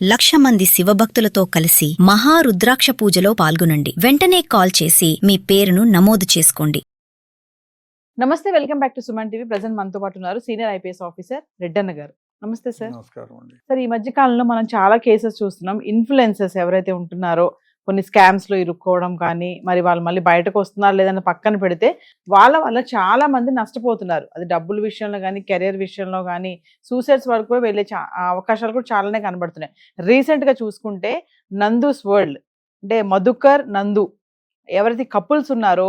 1,00,000 మంది శివభక్తులతో కలిసి మహారుద్రాక్ష పూజలో పాల్గొనండి. వెంటనే కాల్ చేసి మీ పేరును నమోదు చేసుకోండి. నమస్తే, welcome back to Suman TV. Present మనతో పాటు ఉన్నారు సీనియర్ ఐపీఎస్ ఆఫీసర్ రెడ్డన్న గారు. నమస్తే సార్. నమస్కారం అండి. సార్, ఈ మధ్య కాలంలో మనం చాలా కేసెస్ చూస్తున్నాం. ఇన్ఫ్లుయెన్సర్స్ ఎవరైతే ఉంటున్నారో కొన్ని స్కామ్స్ లో ఇరుక్కోవడం కానీ, మరి వాళ్ళు మళ్ళీ బయటకు వస్తున్నారు లేదని పక్కన పెడితే వాళ్ళ వల్ల చాలా మంది నష్టపోతున్నారు. అది డబ్బుల విషయంలో కానీ, కెరియర్ విషయంలో కానీ, సూసైడ్స్ వరకు కూడా వెళ్ళే అవకాశాలు కూడా చాలానే కనబడుతున్నాయి. రీసెంట్ గా చూసుకుంటే నందూస్ వరల్డ్ అంటే మధుకర్ నందు ఎవరైతే కపుల్స్ ఉన్నారో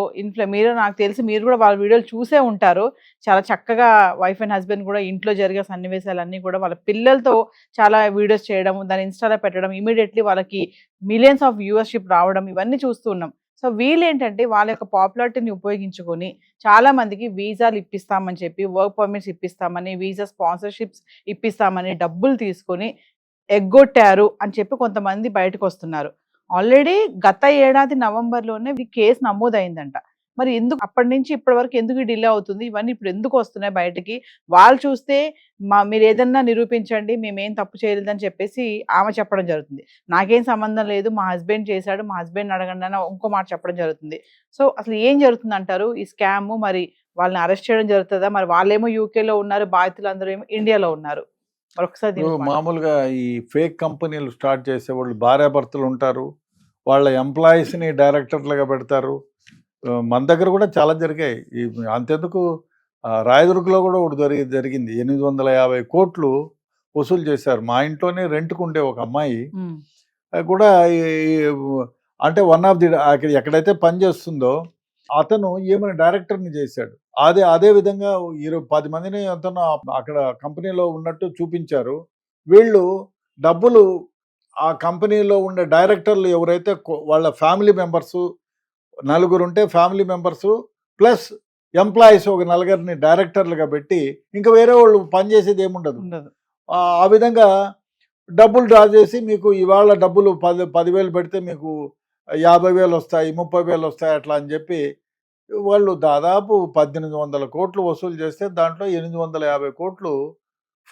మీరు నాకు తెలిసి మీరు కూడా వాళ్ళ వీడియోలు చూసే ఉంటారు. చాలా చక్కగా వైఫ్ అండ్ హస్బెండ్ కూడా ఇంట్లో జరిగే సన్నివేశాలన్నీ కూడా వాళ్ళ పిల్లలతో చాలా వీడియోస్ చేయడం, దాన్ని ఇన్స్టాలో పెట్టడం, ఇమీడియట్లీ వాళ్ళకి మిలియన్స్ ఆఫ్ వ్యూవర్షిప్ రావడం, ఇవన్నీ చూస్తూ ఉన్నాం. సో వీళ్ళు ఏంటంటే వాళ్ళ యొక్క పాపులారిటీని ఉపయోగించుకొని చాలా మందికి వీసాలు ఇప్పిస్తామని చెప్పి, వర్క్ పర్మిట్స్ ఇప్పిస్తామని, వీసా స్పాన్సర్షిప్స్ ఇప్పిస్తామని డబ్బులు తీసుకొని ఎగ్గొట్టారు అని చెప్పి కొంతమంది బయటకు వస్తున్నారు. ఆల్రెడీ గత ఏడాది నవంబర్లోనే కేసు నమోదైందంట. మరి ఎందుకు అప్పటి నుంచి ఇప్పటి వరకు ఎందుకు డిలే అవుతుంది? ఇవన్నీ ఇప్పుడు ఎందుకు వస్తున్నాయి బయటకి? వాళ్ళు చూస్తే మీరు ఏదన్నా నిరూపించండి, మేమేం తప్పు చేయలేదని చెప్పేసి ఆమె చెప్పడం జరుగుతుంది. నాకేం సంబంధం లేదు, మా హస్బెండ్ చేశాడు, మా హస్బెండ్ అడగండి అని ఇంకో మాట చెప్పడం జరుగుతుంది. సో అసలు ఏం జరుగుతుంది అంటారు? ఈ స్కామ్ మరి వాళ్ళని అరెస్ట్ చేయడం జరుగుతుందా? మరి వాళ్ళేమో యూకేలో ఉన్నారు, బాధితులు అందరూ ఏమో ఇండియాలో ఉన్నారు. మామూలుగా ఈ ఫేక్ కంపెనీలు స్టార్ట్ చేసేవాళ్ళు భార్యాభర్తలు ఉంటారు, వాళ్ళ ఎంప్లాయీస్ని డైరెక్టర్లుగా పెడతారు. మన దగ్గర కూడా చాలా జరిగాయి. అంతెందుకు రాయదుర్గలో కూడా ఒకటి జరిగింది. 850 కోట్లు వసూలు చేశారు. మా ఇంట్లోనే రెంట్కు ఉండే ఒక అమ్మాయి కూడా అంటే వన్ ఆఫ్ ది ఎక్కడైతే పని చేస్తుందో అతను ఏమైనా డైరెక్టర్ని చేశాడు. అదే విధంగా 10 మందిని అతను అక్కడ కంపెనీలో ఉన్నట్టు చూపించారు. వీళ్ళు డబ్బులు ఆ కంపెనీలో ఉండే డైరెక్టర్లు ఎవరైతే వాళ్ళ ఫ్యామిలీ మెంబర్సు 4 ఉంటే ఫ్యామిలీ మెంబర్సు ప్లస్ ఎంప్లాయీస్ ఒక 4 డైరెక్టర్లుగా పెట్టి ఇంకా వేరే వాళ్ళు పనిచేసేది ఏముండదు. ఆ విధంగా డబ్బులు డ్రా చేసి మీకు ఇవాళ డబ్బులు 10,000 పెడితే మీకు 50,000 వస్తాయి, 30,000 వస్తాయి అట్లా అని చెప్పి వాళ్ళు దాదాపు 1,800 కోట్లు వసూలు చేస్తే దాంట్లో 850 కోట్లు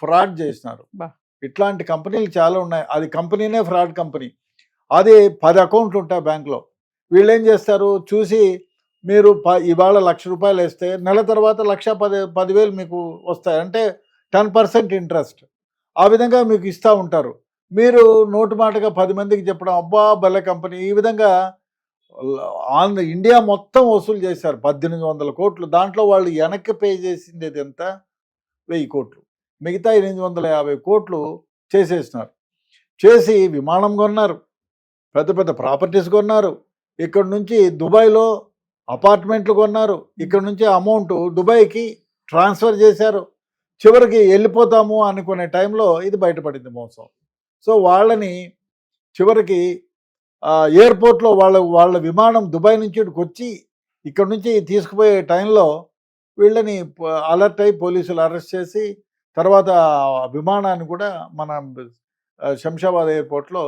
ఫ్రాడ్ చేసినారు. ఇట్లాంటి కంపెనీలు చాలా ఉన్నాయి. అది కంపెనీనే ఫ్రాడ్ కంపెనీ. అది 10 అకౌంట్లు ఉంటాయి బ్యాంకులో. వీళ్ళు ఏం చేస్తారు, చూసి మీరు ఇవాళ ₹1,00,000 వేస్తే నెల తర్వాత 1,10,000 మీకు వస్తాయి, అంటే 10% ఇంట్రెస్ట్. ఆ విధంగా మీకు ఇస్తూ ఉంటారు. మీరు నోటు మాటగా 10 మందికి చెప్పడం, అబ్బా భలే కంపెనీ. ఈ విధంగా ఇండియా మొత్తం వసూలు చేశారు 1,800 కోట్లు. దాంట్లో వాళ్ళు వెనక్కి పే చేసింది ఎంత? 1000 కోట్లు. మిగతా 850 కోట్లు చేసేసినారు. చేసి విమానం కొన్నారు, పెద్ద పెద్ద ప్రాపర్టీస్ కొన్నారు, ఇక్కడ నుంచి దుబాయ్లో అపార్ట్మెంట్లు కొన్నారు, ఇక్కడ నుంచి అమౌంట్ దుబాయ్కి ట్రాన్స్ఫర్ చేశారు. చివరికి వెళ్ళిపోతాము అనుకునే టైంలో ఇది బయటపడింది మోసం. సో వాళ్ళని చివరికి ఎయిర్పోర్ట్లో వాళ్ళ విమానం దుబాయ్ నుంచి వచ్చి ఇక్కడ నుంచి తీసుకుపోయే టైంలో వీళ్ళని అలర్ట్ అయ్యి పోలీసులు అరెస్ట్ చేసి తర్వాత విమానాన్ని కూడా మన శంషాబాద్ ఎయిర్పోర్ట్లో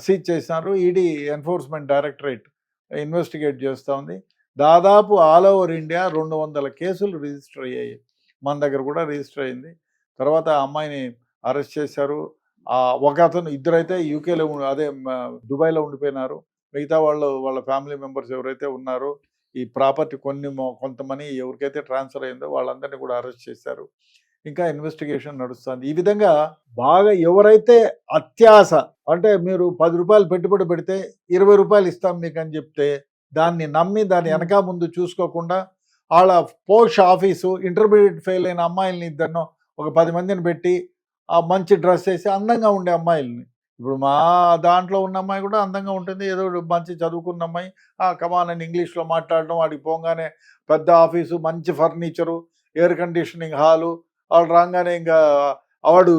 సీజ్ చేసినారు. ఈడీ ఎన్ఫోర్స్మెంట్ డైరెక్టరేట్ ఇన్వెస్టిగేట్ చేస్తూ ఉంది. దాదాపు ఆల్ ఓవర్ ఇండియా 200 కేసులు రిజిస్టర్ అయ్యాయి. మన దగ్గర కూడా రిజిస్టర్ అయింది. తర్వాత ఆ అమ్మాయిని అరెస్ట్ చేశారు. ఒక అతను, ఇద్దరైతే యూకేలో దుబాయ్లో ఉండిపోయినారు. మిగతా వాళ్ళ ఫ్యామిలీ మెంబర్స్ ఎవరైతే ఉన్నారో ఈ ప్రాపర్టీ కొంతమంది ఎవరికైతే ట్రాన్స్ఫర్ అయిందో వాళ్ళందరినీ కూడా అరెస్ట్ చేశారు. ఇంకా ఇన్వెస్టిగేషన్ నడుస్తుంది. ఈ విధంగా బాగా ఎవరైతే అత్యాశ, అంటే మీరు ₹10 పెట్టుబడి పెడితే ₹20 ఇస్తాం మీకు అని చెప్తే దాన్ని నమ్మి దాన్ని వెనక ముందు చూసుకోకుండా వాళ్ళ పోస్ట్ ఆఫీసు ఇంటర్మీడియట్ ఫెయిల్ అయిన అమ్మాయిల్ని ఇద్దరినో ఒక 10 మందిని పెట్టి ఆ మంచి డ్రెస్ వేసి అందంగా ఉండే అమ్మాయిల్ని, ఇప్పుడు మా దాంట్లో ఉన్న అమ్మాయి కూడా అందంగా ఉంటుంది, ఏదో మంచి చదువుకున్న అమ్మాయి, కమాన్ అని ఇంగ్లీష్లో మాట్లాడడం, వాడికి పోగానే పెద్ద ఆఫీసు, మంచి ఫర్నిచరు, ఎయిర్ కండిషనింగ్ హాలు, వాళ్ళు రాగానే ఇంకా వాడు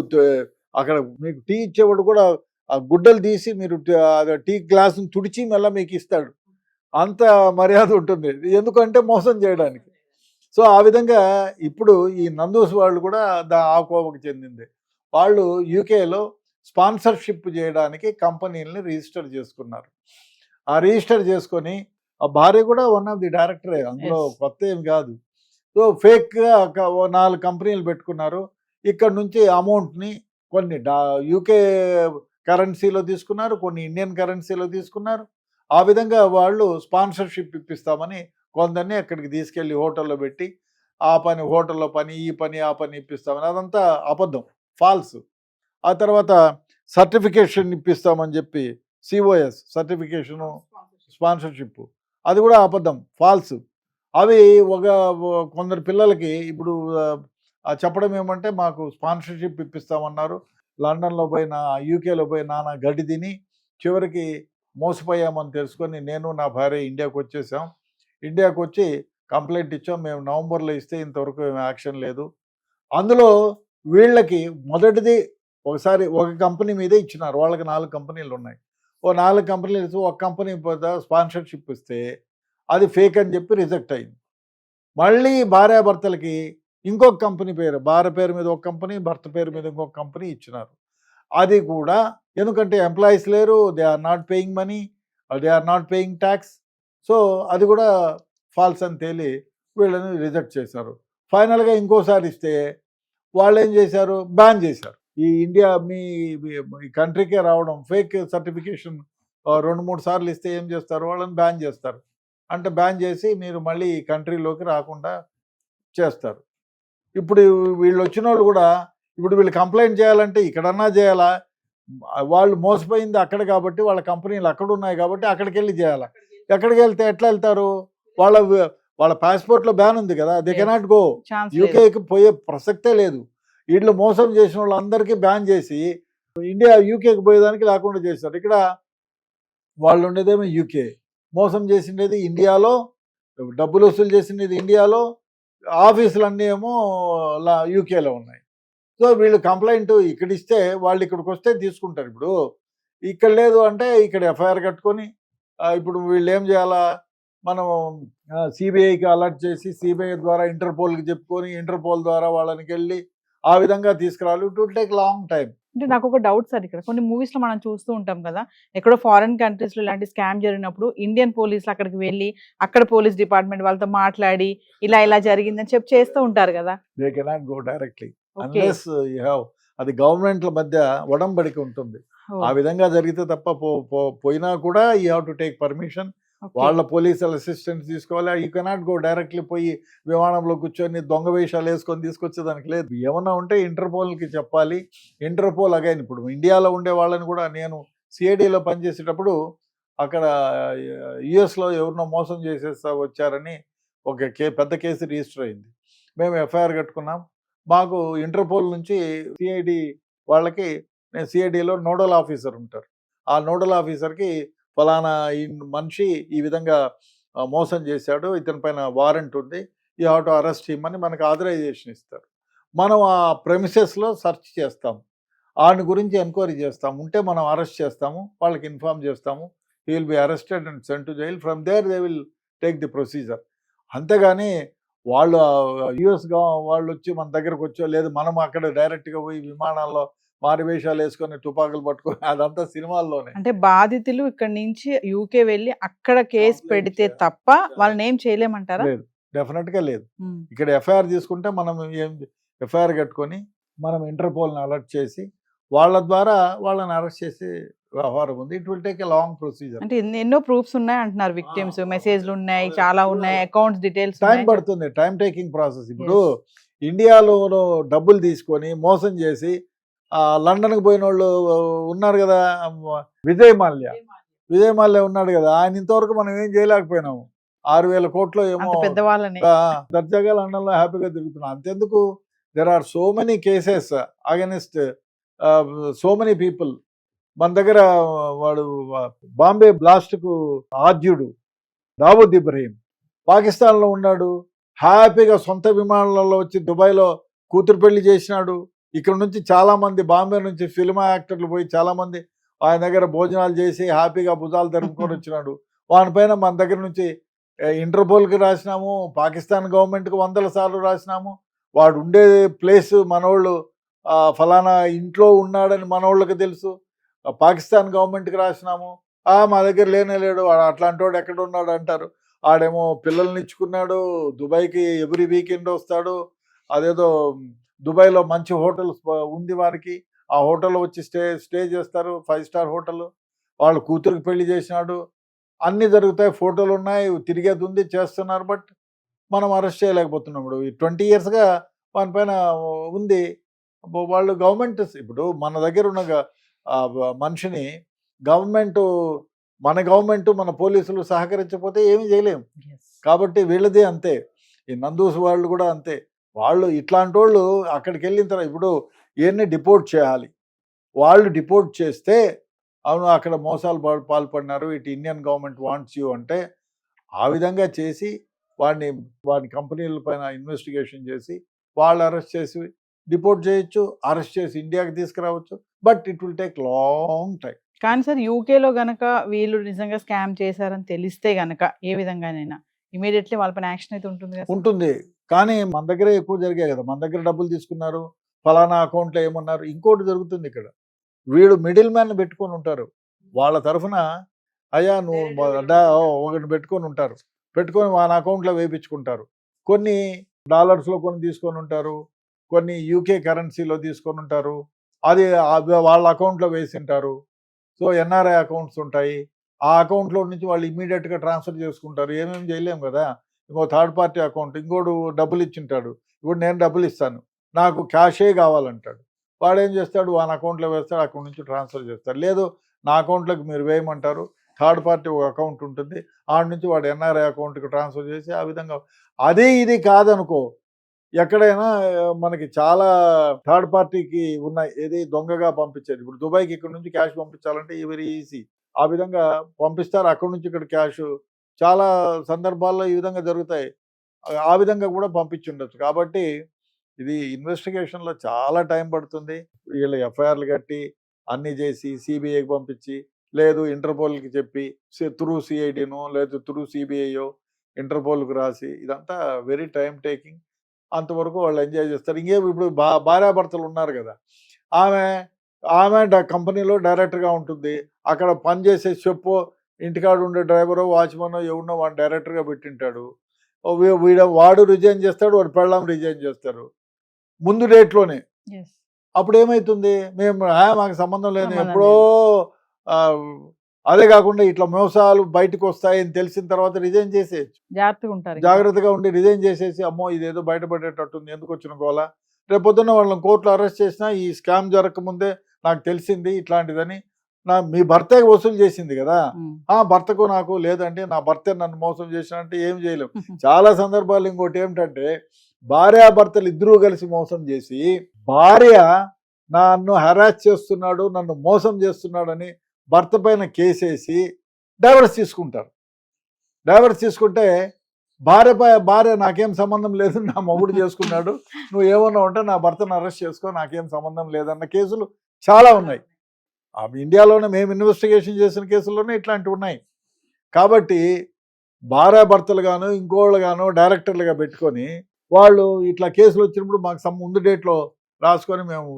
అక్కడ మీకు టీ ఇచ్చేవాడు కూడా ఆ గుడ్డలు తీసి మీరు టీ గ్లాసును తుడిచి మళ్ళీ మీకు ఇస్తాడు. అంత మర్యాద ఉంటుంది, ఎందుకంటే మోసం చేయడానికి. సో ఆ విధంగా ఇప్పుడు ఈ నందూస్ వాళ్ళు కూడా ఆ కోవకు చెందింది. వాళ్ళు యూకేలో స్పాన్సర్షిప్ చేయడానికి కంపెనీలని రిజిస్టర్ చేసుకున్నారు. ఆ రిజిస్టర్ చేసుకొని ఆ భార్య కూడా వన్ ఆఫ్ ది డైరెక్టరే, అందులో కొత్త ఏం కాదు. సో ఫేక్గా 4 కంపెనీలు పెట్టుకున్నారు. ఇక్కడ నుంచి అమౌంట్ని కొన్ని యూకే కరెన్సీలో తీసుకున్నారు, కొన్ని ఇండియన్ కరెన్సీలో తీసుకున్నారు. ఆ విధంగా వాళ్ళు స్పాన్సర్షిప్ ఇప్పిస్తామని కొందరిని అక్కడికి తీసుకెళ్ళి హోటల్లో పెట్టి ఆ పని, హోటల్లో పని, ఈ పని, ఆ పని ఇప్పిస్తామని, అదంతా అబద్ధం, ఫాల్స్. ఆ తర్వాత సర్టిఫికేషన్ ఇప్పిస్తామని చెప్పి సిఓఎస్ సర్టిఫికేషను, స్పాన్సర్షిప్, అది కూడా అబద్ధం, ఫాల్స్. అవి కొందరు పిల్లలకి ఇప్పుడు చెప్పడం ఏమంటే మాకు స్పాన్సర్షిప్ ఇప్పిస్తామన్నారు, లండన్లో పోయినా యూకేలో పోయి నానా గడ్డి తిని చివరికి మోసపోయామని తెలుసుకొని నేను నా భార్య ఇండియాకి వచ్చేసాం. ఇండియాకి వచ్చి కంప్లైంట్ ఇచ్చాం, మేము నవంబర్లో ఇస్తే ఇంతవరకు ఏం యాక్షన్ లేదు. అందులో వీళ్ళకి మొదటిది ఒకసారి ఒక కంపెనీ మీదే ఇచ్చినారు, వాళ్ళకి 4 కంపెనీలు ఉన్నాయి. ఓ 4 కంపెనీలు ఒక కంపెనీ స్పాన్సర్షిప్ ఇస్తే అది ఫేక్ అని చెప్పి రిజెక్ట్ అయింది. మళ్ళీ భార్యాభర్తలకి ఇంకొక కంపెనీ పేరు, భార్య పేరు మీద ఒక కంపెనీ, భర్త పేరు మీద ఇంకొక కంపెనీ ఇచ్చినారు. అది కూడా ఎందుకంటే ఎంప్లాయీస్ లేరు, they are not paying money, they are not paying tax. So అది కూడా ఫాల్స్ అని తేలి వీళ్ళని రిజెక్ట్ చేశారు. ఫైనల్గా ఇంకోసారి ఇస్తే వాళ్ళు ఏం చేశారు, బ్యాన్ చేశారు. ఈ ఇండియా మీ కంట్రీకే రావడం, ఫేక్ సర్టిఫికేషన్ 2-3 సార్లు ఇస్తే ఏం చేస్తారు, వాళ్ళని బ్యాన్ చేస్తారు. అంటే బ్యాన్ చేసి మీరు మళ్ళీ ఈ కంట్రీలోకి రాకుండా చేస్తారు. ఇప్పుడు వీళ్ళు వచ్చిన వాళ్ళు కూడా ఇప్పుడు వీళ్ళు కంప్లైంట్ చేయాలంటే ఇక్కడన్నా చేయాలా, వాళ్ళు మోసపోయింది అక్కడ కాబట్టి వాళ్ళ కంపెనీలు అక్కడ ఉన్నాయి కాబట్టి అక్కడికి వెళ్ళి చేయాలా. ఎక్కడికి వెళ్తే ఎట్లా వెళ్తారు, వాళ్ళ పాస్పోర్ట్లో బ్యాన్ ఉంది కదా, దే కెనాట్ గో, యూకేకి పోయే ప్రసక్తే లేదు. వీళ్ళు మోసం చేసిన వాళ్ళందరికీ బ్యాన్ చేసి ఇండియా యూకేకి పోయేదానికి లేకుండా చేశారు. ఇక్కడ వాళ్ళు ఉండేదేమో యూకే, మోసం చేసిండేది ఇండియాలో, డబ్బులు వసూలు చేసిండేది ఇండియాలో, ఆఫీసులన్నీ ఏమో యూకేలో ఉన్నాయి. సో వీళ్ళు కంప్లైంట్ ఇక్కడ ఇస్తే వాళ్ళు ఇక్కడికి వస్తే తీసుకుంటారు. ఇప్పుడు ఇక్కడ లేదు అంటే ఇక్కడ ఎఫ్ఐఆర్ కట్టుకొని ఇప్పుడు వీళ్ళు ఏం చేయాలా, మనం సిబిఐకి అలర్ట్ చేసి సిబిఐ ద్వారా ఇంటర్పోల్కి చెప్పుకొని ఇంటర్పోల్ ద్వారా వాళ్ళకి వెళ్ళి ఆ విధంగా తీసుకురావాలి. It will take long time. అంటే నాకు ఒక డౌట్ సార్, ఇక్కడ కొన్ని మూవీస్ లో మనం చూస్తూ ఉంటాం కదా, ఎక్కడో ఫారెన్ కంట్రీస్ లో ఇలాంటి స్కామ్ జరిగినప్పుడు ఇండియన్ పోలీసులు అక్కడికి వెళ్ళి అక్కడ పోలీస్ డిపార్ట్మెంట్ వాళ్ళతో మాట్లాడి ఇలా జరిగిందని చెప్పి చేస్తూ ఉంటారు కదా. They cannot go directly unless you have, అది గవర్నమెంట్ల మధ్య ఒడంబడిక ఉంటుంది. ఆ విధంగా జరిగితే తప్ప పోయినా కూడా you have to take permission, వాళ్ళ పోలీస్ అసిస్టెంట్ తీసుకోవాలి. యూ కెనాట్ గో డైరెక్ట్లీ పోయి విమానంలో కూర్చొని దొంగ వేషాలు వేసుకొని తీసుకొచ్చేదానికి లేదు. ఏమన్నా ఉంటే ఇంటర్పోల్కి చెప్పాలి. ఇంటర్పోల్ అగైన్ ఇప్పుడు ఇండియాలో ఉండే వాళ్ళని కూడా, నేను సిఐడిలో పనిచేసేటప్పుడు అక్కడ యుఎస్లో ఎవరినో మోసం చేసేస్తా వచ్చారని ఒక పెద్ద కేసు రిజిస్టర్ అయింది. మేము ఎఫ్ఐఆర్ కట్టుకున్నాం. మాకు ఇంటర్పోల్ నుంచి సిఐడి వాళ్ళకి, నేను సిఐడిలో నోడల్ ఆఫీసర్ ఉంటారు, ఆ నోడల్ ఆఫీసర్కి ఫలానా ఈ మనిషి ఈ విధంగా మోసం చేశాడు, ఇతని పైన వారెంట్ ఉంది, you have to arrest him అని మనకు ఆథరైజేషన్ ఇస్తారు. మనం ఆ ప్రెమిసెస్లో సెర్చ్ చేస్తాం, వాని గురించి ఎంక్వైరీ చేస్తాం, ఉంటే మనం అరెస్ట్ చేస్తాము, వాళ్ళకి ఇన్ఫార్మ్ చేస్తాము, he will be arrested and sent to jail, from there they will take the procedure. అంతేగాని వాళ్ళు యుఎస్ వాళ్ళు వచ్చి మన దగ్గరకు వచ్చో, లేదు మనం అక్కడ డైరెక్ట్గా పోయి విమానాల్లో మారువేషాలు వేసుకొని తుపాకులు పట్టుకొని, అదంతా సినిమాల్లోనే. అంటే బాధితులు ఇక్కడ నుంచి యూకే వెళ్ళి అక్కడ కేసు పెడితే తప్ప వాళ్ళని ఏం చేయలేమంటారా? లేదు, డెఫినెట్ గా లేదు. ఇక్కడ ఎఫ్ఐఆర్ తీసుకుంటే మనం ఏం ఎఫ్ఐఆర్ కట్టుకొని మనం ఇంటర్పోల్ని అలర్ట్ చేసి వాళ్ళ ద్వారా వాళ్ళని అరెస్ట్ చేసి వ్యవహారం ఉంది. It will take a long procedure. అంటే ఎన్నో ప్రూఫ్స్ ఉన్నాయి అంటున్నారు, విక్టిమ్స్ మెసేజ్లు ఉన్నాయి, చాలా ఉన్నాయి, అకౌంట్స్ డీటెయిల్స్, టైం పడుతుంది, టైం టేకింగ్ ప్రాసెస్. ఇప్పుడు ఇండియాలో డబ్బులు తీసుకొని మోసం చేసి లండన్కి పోయిన వాళ్ళు ఉన్నారు కదా, విజయ్ మాల్యా ఉన్నాడు కదా, ఆయన ఇంతవరకు మనం ఏం చేయలేకపోయినాము. 6,000 కోట్లు ఏమో పెద్దవాళ్ళని దర్జాగా లండన్లో హ్యాపీగా తిరుగుతున్నాం. అంతెందుకు, there are so many cases against so many people. మన దగ్గర వాడు బాంబే బ్లాస్ట్కు ఆద్యుడు దావూద్ ఇబ్రహీం పాకిస్తాన్లో ఉన్నాడు, హ్యాపీగా సొంత విమానాలలో వచ్చి దుబాయ్లో కూతురు పెళ్లి చేసినాడు. ఇక్కడ నుంచి చాలామంది బాంబే నుంచి ఫిల్మ్ యాక్టర్లు పోయి చాలామంది ఆయన దగ్గర భోజనాలు చేసి హ్యాపీగా భుజాలు తరుముకొని వచ్చినాడు. వానిపైన మన దగ్గర నుంచి ఇంటర్పోల్కి రాసినాము, పాకిస్తాన్ గవర్నమెంట్కి 100 సార్లు రాసినాము. వాడు ఉండే ప్లేస్ మనోళ్ళు ఫలానా ఇంట్లో ఉన్నాడని మనోళ్ళకి తెలుసు, పాకిస్తాన్ గవర్నమెంట్కి రాసినాము. మా దగ్గర లేడు, వాడు అట్లాంటి వాడు ఎక్కడ ఉన్నాడు అంటారు. ఆడేమో పిల్లల్ని ఇచ్చుకున్నాడు, దుబాయ్కి ఎవ్రీ వీకెండ్ వస్తాడు, అదేదో దుబాయ్లో మంచి హోటల్స్ ఉంది వారికి, ఆ హోటల్లో వచ్చి స్టే చేస్తారు, 5 స్టార్ హోటల్. వాళ్ళ కూతురికి పెళ్లి చేసినాడు, అన్నీ జరుగుతాయి, ఫోటోలు ఉన్నాయి, తిరిగేది ఉంది, చేస్తున్నారు. బట్ మనం అరెస్ట్ చేయలేకపోతున్నాం. ఇప్పుడు ఈ 20 yearsగా వాని పైన ఉంది. వాళ్ళు గవర్నమెంట్ ఇప్పుడు మన దగ్గర ఉన్న మనిషిని గవర్నమెంట్ మన గవర్నమెంట్ మన పోలీసులు సహకరించకపోతే ఏమీ చేయలేము. కాబట్టి వీళ్ళదే అంతే. ఈ నందూస్ వాళ్ళు కూడా అంతే. వాళ్ళు ఇట్లాంటి వాళ్ళు అక్కడికి వెళ్ళిన తర్వాత ఇప్పుడు ఇవన్నీ డిపోర్ట్ చేయాలి. వాళ్ళు డిపోర్ట్ చేస్తే అవును అక్కడ మోసాలు పాల్పడినారు, ఇటు ఇండియన్ గవర్నమెంట్ వాంట్స్ యూ అంటే ఆ విధంగా చేసి వాడిని కంపెనీల పైన ఇన్వెస్టిగేషన్ చేసి వాళ్ళు అరెస్ట్ చేసి డిపోర్ట్ చేయొచ్చు, అరెస్ట్ చేసి ఇండియాకి తీసుకురావచ్చు. But it will take long time. కానీ సార్ యూకేలో గనక వీళ్ళు నిజంగా స్కామ్ చేశారని తెలిస్తే గనక ఏ విధంగానైనా ఇమీడియట్లీ వాళ్ళపైన యాక్షన్ అయితే ఉంటుంది కదా? ఉంటుంది. కానీ మన దగ్గరే ఎక్కువ జరిగాయి కదా. మన దగ్గర డబ్బులు తీసుకున్నారు, ఫలానా అకౌంట్లో ఏమన్నారు. ఇంకోటి జరుగుతుంది ఇక్కడ, వీడు మిడిల్ మ్యాన్ పెట్టుకొని ఉంటారు. వాళ్ళ తరఫున అయ్యా నువ్వు ఒకటి పెట్టుకొని ఉంటారు, పెట్టుకొని వాళ్ళ అకౌంట్లో వేయించుకుంటారు. కొన్ని డాలర్స్లో కొన్ని తీసుకొని ఉంటారు, కొన్ని యూకే కరెన్సీలో తీసుకొని ఉంటారు, అది వాళ్ళ అకౌంట్లో వేసింటారు. సో ఎన్ఆర్ఐ అకౌంట్స్ ఉంటాయి, ఆ అకౌంట్లో నుంచి వాళ్ళు ఇమీడియట్గా ట్రాన్స్ఫర్ చేసుకుంటారు. ఏమేమి చేయలేము కదా. ఇంకో థర్డ్ పార్టీ అకౌంట్, ఇంకోడు డబ్బులు ఇచ్చింటాడు, ఇప్పుడు నేను డబ్బులు ఇస్తాను, నాకు క్యాషే కావాలంటాడు. వాడు ఏం చేస్తాడు, వాళ్ళ అకౌంట్లో వేస్తాడు, అకౌంట్ నుంచి ట్రాన్స్ఫర్ చేస్తాడు. లేదు నా అకౌంట్లోకి మీరు వేయమంటారు, థర్డ్ పార్టీ ఒక అకౌంట్ ఉంటుంది, ఆడ నుంచి వాడు ఎన్ఆర్ఐ అకౌంట్కి ట్రాన్స్ఫర్ చేసి ఆ విధంగా. అదే ఇది కాదనుకో, ఎక్కడైనా మనకి చాలా థర్డ్ పార్టీకి ఉన్నాయి, ఏది దొంగగా పంపించేది. ఇప్పుడు దుబాయ్కి ఇక్కడ నుంచి క్యాష్ పంపించాలంటే వెరీ ఈజీ, ఆ విధంగా పంపిస్తారు. అక్కడ నుంచి ఇక్కడ క్యాష్ చాలా సందర్భాల్లో ఈ విధంగా జరుగుతాయి. ఆ విధంగా కూడా పంపించుండొచ్చు. కాబట్టి ఇది ఇన్వెస్టిగేషన్లో చాలా టైం పడుతుంది. వీళ్ళు ఎఫ్ఐఆర్లు కట్టి అన్నీ చేసి సిబిఐకి పంపించి, లేదు ఇంటర్పోల్కి చెప్పి త్రూ సిఐడినో లేదు త్రూ సిబిఐయో ఇంటర్పోల్కి రాసి, ఇదంతా వెరీ టైం టేకింగ్. అంతవరకు వాళ్ళు ఎంజాయ్ చేస్తారు. ఇంకేం ఇప్పుడు భార్యాభర్తలు ఉన్నారు కదా, ఆమె కంపెనీలో డైరెక్టర్గా ఉంటుంది, అక్కడ పనిచేసే చెప్పు ఇంటికాడు ఉండే డ్రైవరో వాచ్మనో ఎవరినో వాడు డైరెక్టర్గా పెట్టింటాడు. వాడు రిజైన్ చేస్తాడు, వాడు పెళ్ళాం రిజైన్ చేస్తారు ముందు డేట్లోనే. అప్పుడు ఏమవుతుంది, మాకు సంబంధం లేదు ఎప్పుడో. అదే కాకుండా ఇట్లా మోసాలు బయటకు వస్తాయని తెలిసిన తర్వాత రిజైన్ చేసేయచ్చు. జాగ్రత్తగా ఉండి రిజైన్ చేసేసి, అమ్మో ఇదేదో బయటపడేటట్టుంది, ఎందుకు వచ్చిన గోల, రేపొద్దున్న వాళ్ళని కోర్టులో అరెస్ట్ చేసినా ఈ స్కామ్ జరగకముందే నాకు తెలిసింది ఇట్లాంటిదని. మీ భర్తే వసూలు చేసింది కదా, భర్తకు నాకు లేదంటే నా భర్తే నన్ను మోసం చేసినంటే ఏం చేయలేము. చాలా సందర్భాలు ఇంకోటి ఏమిటంటే, భార్యాభర్తలు ఇద్దరూ కలిసి మోసం చేసి, భార్య నన్ను హెరాస్ చేస్తున్నాడు, నన్ను మోసం చేస్తున్నాడని భర్త పైన కేసేసి డైవర్స్ తీసుకుంటారు. డైవర్స్ తీసుకుంటే భార్య నాకేం సంబంధం లేదు, నా మొగుడు చేసుకున్నాడు, నువ్వు ఏమన్నా ఉంటే నా భర్తను అరెస్ట్ చేసుకో, నాకేం సంబంధం లేదన్న కేసులు చాలా ఉన్నాయి. ఇండియాలోనే మేము ఇన్వెస్టిగేషన్ చేసిన కేసుల్లోనే ఇట్లాంటివి ఉన్నాయి. కాబట్టి భార్యాభర్తలు గాను ఇంకోళ్ళు గాను డైరెక్టర్లుగా పెట్టుకొని వాళ్ళు ఇట్లా కేసులు వచ్చినప్పుడు మాకు ముందు డేట్లో రాసుకొని మేము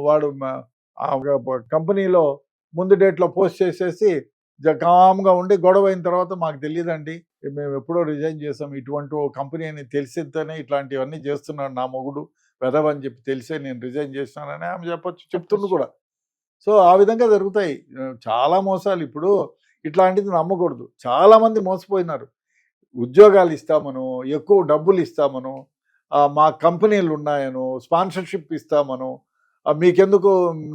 వాడు కంపెనీలో ముందు డేట్లో పోస్ట్ చేసేసి కామ్గా ఉండి, గొడవ అయిన తర్వాత మాకు తెలియదండి మేము ఎప్పుడో రిజైన్ చేసాం, ఇటువంటి కంపెనీ అని తెలిసితేనే ఇట్లాంటివన్నీ చేస్తున్నాడు నా మొగుడు వెదవని చెప్పి తెలిసే నేను రిజైన్ చేసినానని ఆమె చెప్తుంది కూడా. సో ఆ విధంగా జరుగుతాయి చాలా మోసాలు. ఇప్పుడు ఇట్లాంటిది నమ్మకూడదు. చాలామంది మోసపోయినారు. ఉద్యోగాలు ఇస్తామను, ఎక్కువ డబ్బులు ఇస్తామను, మా కంపెనీలు ఉన్నాయను, స్పాన్సర్షిప్ ఇస్తామను, మీకెందుకు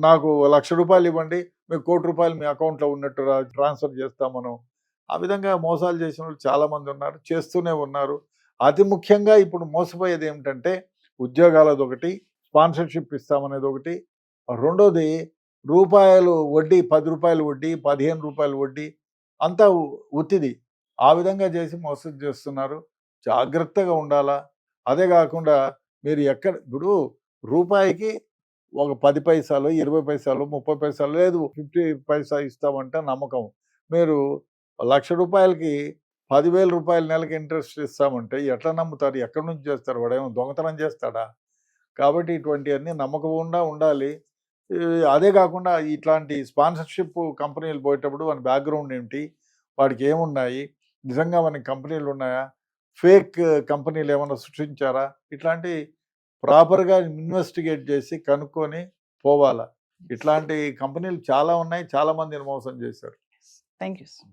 నాకు ₹1,00,000 ఇవ్వండి, మీకు ₹1,00,00,000 మీ అకౌంట్లో ఉన్నట్టు ట్రాన్స్ఫర్ చేస్తామను. ఆ విధంగా మోసాలు చేసిన వాళ్ళు చాలామంది ఉన్నారు, చేస్తూనే ఉన్నారు. అతి ముఖ్యంగా ఇప్పుడు మోసపోయేది ఏమిటంటే, ఉద్యోగాలది ఒకటి, స్పాన్సర్షిప్ ఇస్తామనేది ఒకటి, రెండోది రూపాయలు వడ్డీ, ₹10 వడ్డీ, ₹15 వడ్డీ, అంతా ఉత్తిది. ఆ విధంగా చేసి మోసం చేస్తున్నారు. జాగ్రత్తగా ఉండాలా. అదే కాకుండా మీరు ఇప్పుడు రూపాయికి ఒక 10 పైసలు, 20 పైసలు, 30 పైసలు, లేదు 50 పైసా ఇస్తామంటే నమ్మకం. మీరు ₹1,00,000కి ₹10,000 నెలకి ఇంట్రెస్ట్ ఇస్తామంటే ఎట్లా నమ్ముతారు, ఎక్కడి నుంచి చేస్తారు, వాడేమో దొంగతనం చేస్తాడా? కాబట్టి ఇటువంటివన్నీ నమ్మకంగా ఉండాలి. అదే కాకుండా ఇట్లాంటి స్పాన్సర్షిప్ కంపెనీలు పోయేటప్పుడు మన బ్యాక్గ్రౌండ్ ఏమిటి, వాడికి ఏమున్నాయి, నిజంగా మనకి కంపెనీలు ఉన్నాయా, ఫేక్ కంపెనీలు ఏమైనా సృష్టించారా, ఇట్లాంటి ప్రాపర్గా ఇన్వెస్టిగేట్ చేసి కనుక్కొని పోవాలా. ఇట్లాంటి కంపెనీలు చాలా ఉన్నాయి, చాలా మందిని మోసం చేశారు. Thank you.